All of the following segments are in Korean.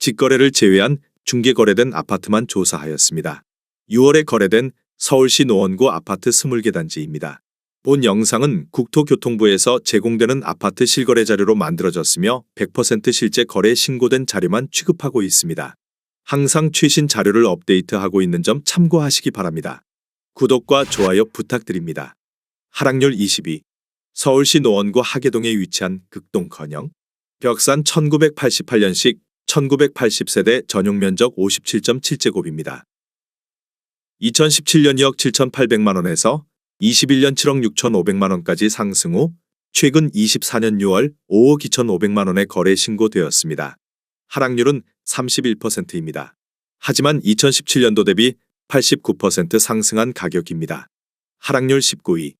직거래를 제외한 중개 거래된 아파트만 조사하였습니다. 6월에 거래된 서울시 노원구 아파트 20개 단지입니다. 본 영상은 국토교통부에서 제공되는 아파트 실거래 자료로 만들어졌으며 100% 실제 거래 신고된 자료만 취급하고 있습니다. 항상 최신 자료를 업데이트하고 있는 점 참고하시기 바랍니다. 구독과 좋아요 부탁드립니다. 하락률 22. 서울시 노원구 하계동에 위치한 극동 건영. 벽산 1988년식 1980세대 전용 면적 57.7제곱입니다. 2017년 2억 7,800만 원에서 21년 7억 6,500만 원까지 상승 후 최근 24년 6월 5억 2,500만 원에 거래 신고되었습니다. 하락률은 31%입니다. 하지만 2017년도 대비 89% 상승한 가격입니다. 하락률 19위.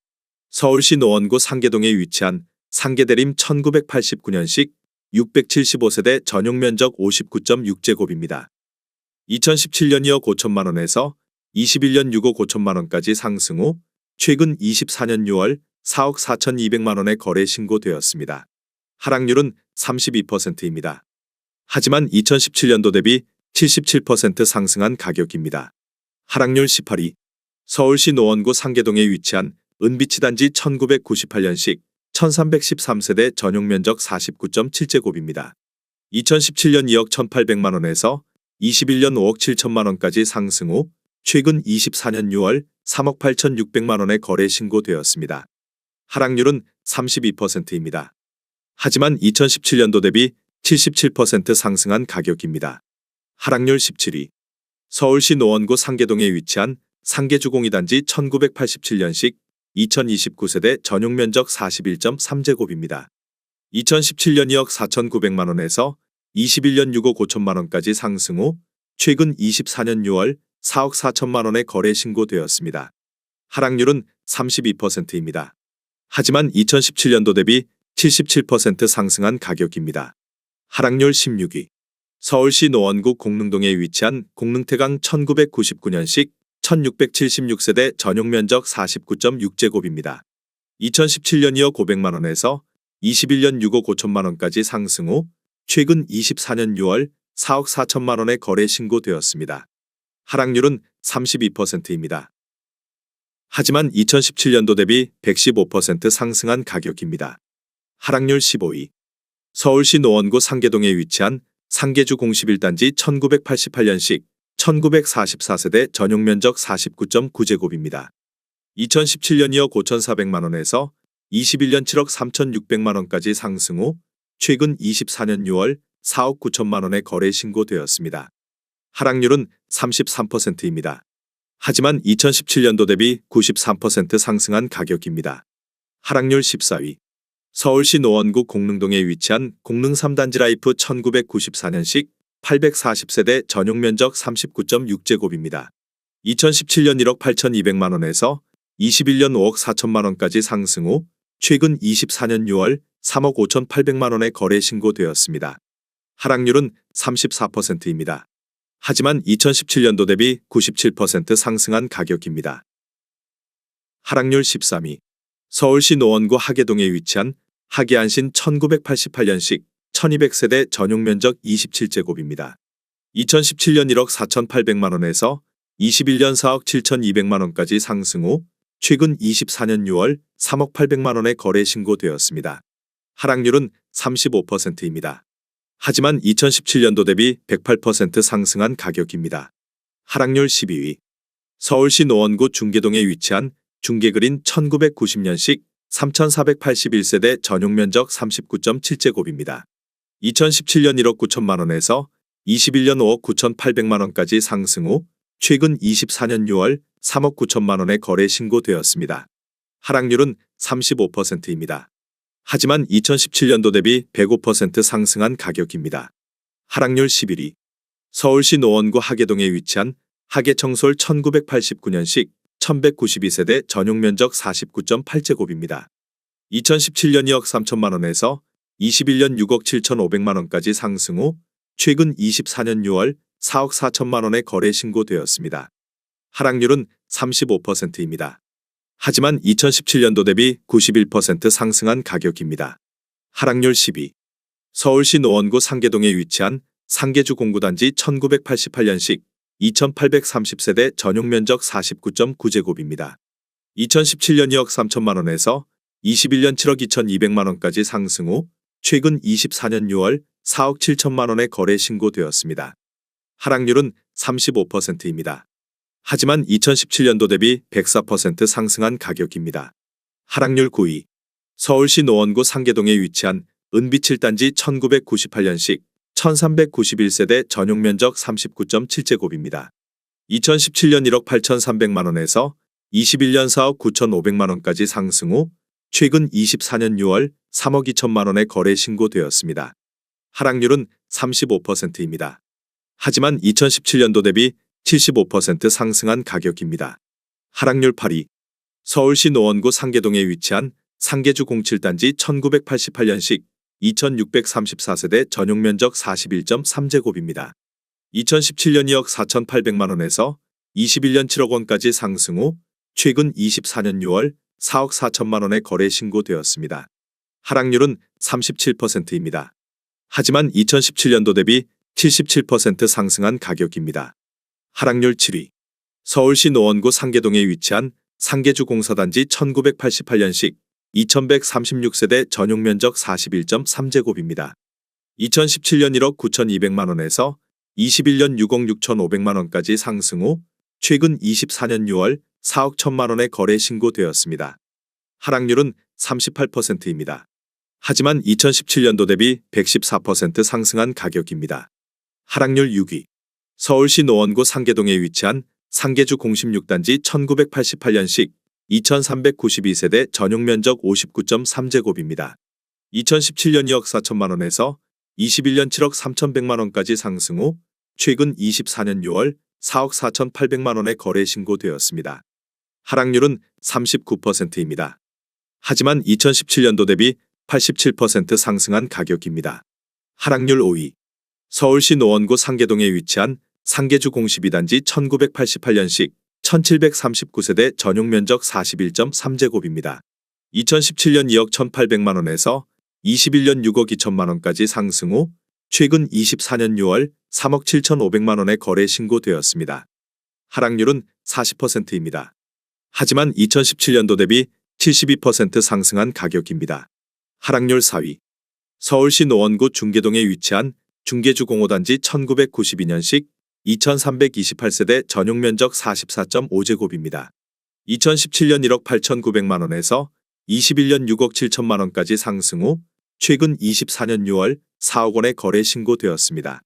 서울시 노원구 상계동에 위치한 상계대림 1989년식 675세대 전용 면적 59.6제곱입니다. 2017년 2억 5천만 원에서 21년 6억 5천만 원까지 상승 후 최근 24년 6월 4억 4,200만 원에 거래 신고되었습니다. 하락률은 32%입니다. 하지만 2017년도 대비 77% 상승한 가격입니다. 하락률 18위. 서울시 노원구 상계동에 위치한 은비치 단지 1998년식 1313세대 전용 면적 49.7제곱입니다. 2017년 2억 1,800만 원에서 21년 5억 7천만 원까지 상승 후 최근 24년 6월 3억 8,600만 원에 거래 신고되었습니다. 하락률은 32%입니다. 하지만 2017년도 대비 77% 상승한 가격입니다. 하락률 17위. 서울시 노원구 상계동에 위치한 상계주공이 단지 1987년식 2029세대 전용 면적 41.3제곱입니다. 2017년 2억 4,900만 원에서 21년 6억 5천만 원까지 상승 후 최근 24년 6월 4억 4천만 원에 거래 신고되었습니다. 하락률은 32%입니다. 하지만 2017년도 대비 77% 상승한 가격입니다. 하락률 16위. 서울시 노원구 공릉동에 위치한 공릉태강 1999년식 1676세대 전용 면적 49.6제곱입니다. 2017년 2억 500만 원에서 21년 6억 5천만 원까지 상승 후 최근 24년 6월 4억 4천만 원에 거래 신고되었습니다. 하락률은 32%입니다. 하지만 2017년도 대비 115% 상승한 가격입니다. 하락률 15위. 서울시 노원구 상계동에 위치한 상계주 01단지 1988년식 1944세대 전용 면적 49.9제곱입니다. 2017년 2억 5,400만 원에서 21년 7억 3,600만 원까지 상승 후 최근 24년 6월 4억 9천만 원에 거래 신고되었습니다. 하락률은 33%입니다. 하지만 2017년도 대비 93% 상승한 가격입니다. 하락률 14위. 서울시 노원구 공릉동에 위치한 공릉 3단지 라이프 1994년식 840세대 전용 면적 39.6제곱입니다. 2017년 1억 8,200만 원에서 21년 5억 4천만 원까지 상승 후 최근 24년 6월 3억 5,800만 원에 거래 신고되었습니다. 하락률은 34%입니다. 하지만 2017년도 대비 97% 상승한 가격입니다. 하락률 13위. 서울시 노원구 하계동에 위치한 하계안신 1988년식 1200세대 전용 면적 27제곱입니다. 2017년 1억 4,800만 원에서 21년 4억 7,200만 원까지 상승 후 최근 24년 6월 3억 800만 원에 거래 신고되었습니다. 하락률은 35%입니다. 하지만 2017년도 대비 108% 상승한 가격입니다. 하락률 12위. 서울시 노원구 중계동에 위치한 중계그린 1990년식 3481세대 전용 면적 39.7제곱입니다. 2017년 1억 9천만 원에서 21년 5억 9,800만 원까지 상승 후 최근 24년 6월 3억 9천만 원에 거래 신고되었습니다. 하락률은 35%입니다. 하지만 2017년도 대비 105% 상승한 가격입니다. 하락률 11위. 서울시 노원구 하계동에 위치한 하계청솔 1989년식 1192세대 전용 면적 49.8제곱입니다. 2017년 2억 3천만 원에서 21년 6억 7,500만 원까지 상승 후 최근 24년 6월 4억 4천만 원에 거래 신고되었습니다. 하락률은 35%입니다. 하지만 2017년도 대비 91% 상승한 가격입니다. 하락률 10위. 서울시 노원구 상계동에 위치한 상계주 공구단지 1988년식 2830세대 전용 면적 49.9제곱입니다. 2017년 2억 3천만 원에서 21년 7억 2,200만 원까지 상승 후 최근 24년 6월 4억 7천만 원에 거래 신고되었습니다. 하락률은 35%입니다. 하지만 2017년도 대비 104% 상승한 가격입니다. 하락률 9위. 서울시 노원구 상계동에 위치한 은비 7단지 1998년식 1391세대 전용 면적 39.7제곱입니다. 2017년 1억 8,300만 원에서 21년 4억 9,500만 원까지 상승 후 최근 24년 6월 3억 2천만 원에 거래 신고되었습니다. 하락률은 35%입니다. 하지만 2017년도 대비 75% 상승한 가격입니다. 하락률 8위. 서울시 노원구 상계동에 위치한 상계주 07단지 1988년식 2634세대 전용 면적 41.3제곱입니다. 2017년 2억 4,800만 원에서 21년 7억 원까지 상승 후 최근 24년 6월 4억 4천만 원에 거래 신고되었습니다. 하락률은 37%입니다. 하지만 2017년도 대비 77% 상승한 가격입니다. 하락률 7위. 서울시 노원구 상계동에 위치한 상계주 공사단지 1988년식 2136세대 전용 면적 41.3제곱입니다. 2017년 1억 9,200만 원에서 21년 6억 6,500만 원까지 상승 후 최근 24년 6월 4억 1천만 원에 거래 신고되었습니다. 하락률은 38%입니다. 하지만 2017년도 대비 114% 상승한 가격입니다. 하락률 6위. 서울시 노원구 상계동에 위치한 상계주 06단지 1988년식 2392세대 전용 면적 59.3제곱입니다. 2017년 2억 4천만 원에서 21년 7억 3,100만 원까지 상승 후 최근 24년 6월 4억 4,800만 원에 거래 신고되었습니다. 하락률은 39%입니다. 하지만 2017년도 대비 87% 상승한 가격입니다. 하락률 5위. 서울시 노원구 상계동에 위치한 상계주 02단지 1988년식 1739세대 전용 면적 41.3제곱입니다. 2017년 2억 1,800만 원에서 21년 6억 2천만 원까지 상승 후 최근 24년 6월 3억 7,500만 원에 거래 신고되었습니다. 하락률은 40%입니다. 하지만 2017년도 대비 72% 상승한 가격입니다. 하락률 4위. 서울시 노원구 중계동에 위치한 중계주 05단지 1992년식 2328세대 전용 면적 44.5제곱입니다. 2017년 1억 8,900만 원에서 21년 6억 7천만 원까지 상승 후 최근 24년 6월 4억 원에 거래 신고되었습니다.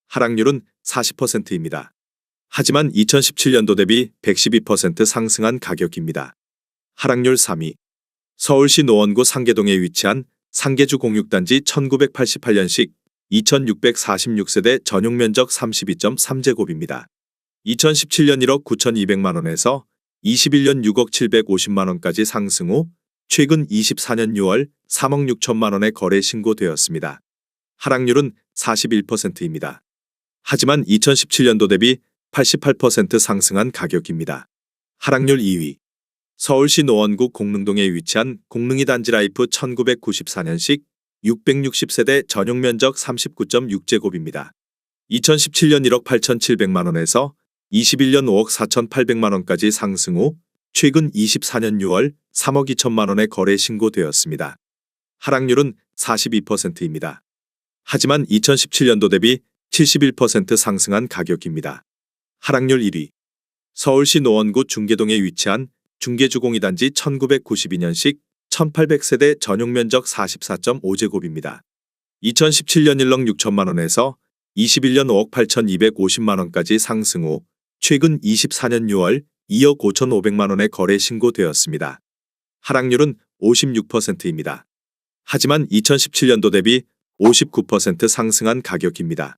하락률은 40%입니다. 하지만 2017년도 대비 112% 상승한 가격입니다. 하락률 3위. 서울시 노원구 상계동에 위치한 상계주 06단지 1988년식 2646세대 전용 면적 32.3제곱입니다. 2017년 1억 9,200만 원에서 21년 6억 750만 원까지 상승 후 최근 24년 6월 3억 6천만 원에 거래 신고되었습니다. 하락률은 41%입니다. 하지만 2017년도 대비 88% 상승한 가격입니다. 하락률 2위. 서울시 노원구 공릉동에 위치한 공릉이 단지라이프 1994년식 660세대 전용 면적 39.6제곱입니다. 2017년 1억 8,700만 원에서 21년 5억 4,800만 원까지 상승 후 최근 24년 6월 3억 2천만 원에 거래 신고되었습니다. 하락률은 42%입니다. 하지만 2017년도 대비 71% 상승한 가격입니다. 하락률 1위. 서울시 노원구 중계동에 위치한 중계주 02단지 1992년식 1800세대 전용 면적 44.5제곱입니다. 2017년 1억 6천만 원에서 21년 5억 8,250만 원까지 상승 후 최근 24년 6월 2억 5,500만 원에 거래 신고되었습니다. 하락률은 56%입니다. 하지만 2017년도 대비 59% 상승한 가격입니다.